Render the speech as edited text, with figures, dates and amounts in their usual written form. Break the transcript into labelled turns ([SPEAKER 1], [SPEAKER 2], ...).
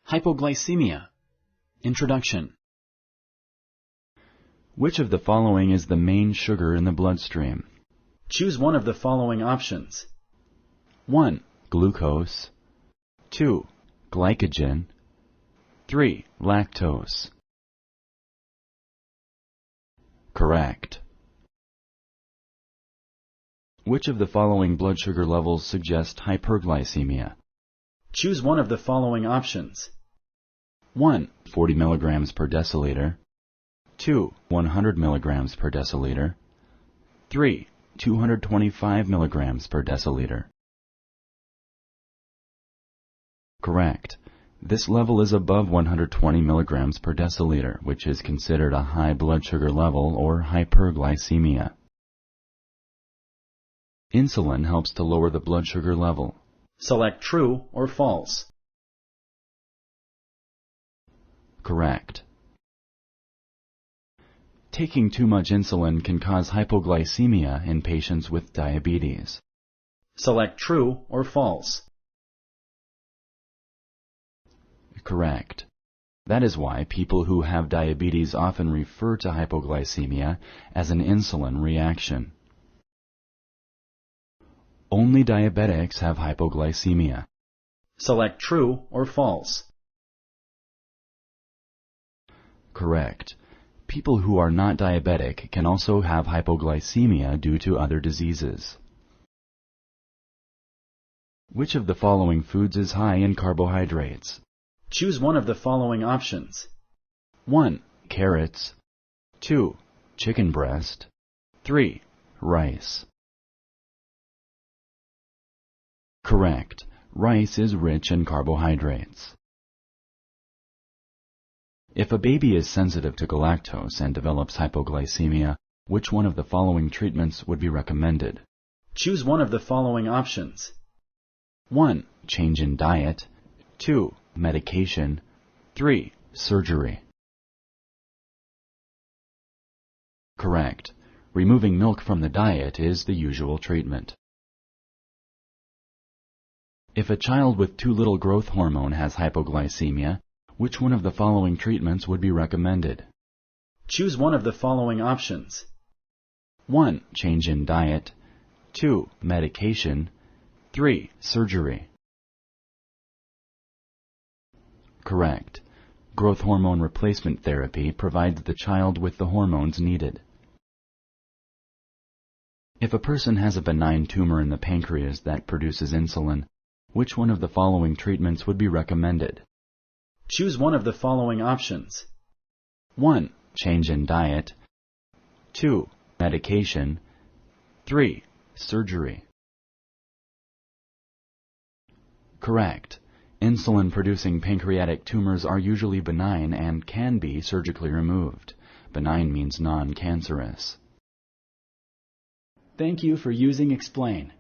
[SPEAKER 1] Hypoglycemia. Introduction.
[SPEAKER 2] Which of the following is the main sugar in the bloodstream?
[SPEAKER 1] Choose one of the following options.
[SPEAKER 2] 1. Glucose. 2. Glycogen. 3. Lactose. Correct. Which of the following blood sugar levels suggest hyperglycemia?
[SPEAKER 1] Choose one of the following options.
[SPEAKER 2] 1. 40 milligrams per deciliter. 2. 100 milligrams per deciliter. 3. 225 milligrams per deciliter. Correct. This level is above 120 milligrams per deciliter, which is considered a high blood sugar level or hyperglycemia. Insulin helps to lower the blood sugar level.
[SPEAKER 1] Select true or false.
[SPEAKER 2] Correct. Taking too much insulin can cause hypoglycemia in patients with diabetes.
[SPEAKER 1] Select true or false.
[SPEAKER 2] Correct. That is why people who have diabetes often refer to hypoglycemia as an insulin reaction. Only diabetics have hypoglycemia.
[SPEAKER 1] Select true or false.
[SPEAKER 2] Correct. People who are not diabetic can also have hypoglycemia due to other diseases. Which of the following foods is high in carbohydrates?
[SPEAKER 1] Choose one of the following options.
[SPEAKER 2] 1. Carrots. 2. Chicken breast. 3. Rice. Correct. Rice is rich in carbohydrates. If a baby is sensitive to galactose and develops hypoglycemia, which one of the following treatments would be recommended?
[SPEAKER 1] Choose one of the following options.
[SPEAKER 2] 1. Change in diet. 2. Medication. 3. Surgery. Correct. Removing milk from the diet is the usual treatment. If a child with too little growth hormone has hypoglycemia, which one of the following treatments would be recommended?
[SPEAKER 1] Choose one of the following options.
[SPEAKER 2] 1. Change in diet. 2. Medication. 3. Surgery. Correct. Growth hormone replacement therapy provides the child with the hormones needed. If a person has a benign tumor in the pancreas that produces insulin, which one of the following treatments would be recommended?
[SPEAKER 1] Choose one of the following options.
[SPEAKER 2] 1. Change in diet. 2. Medication. 3. Surgery. Correct. Insulin-producing pancreatic tumors are usually benign and can be surgically removed. Benign means non-cancerous.
[SPEAKER 1] Thank you for using Explain.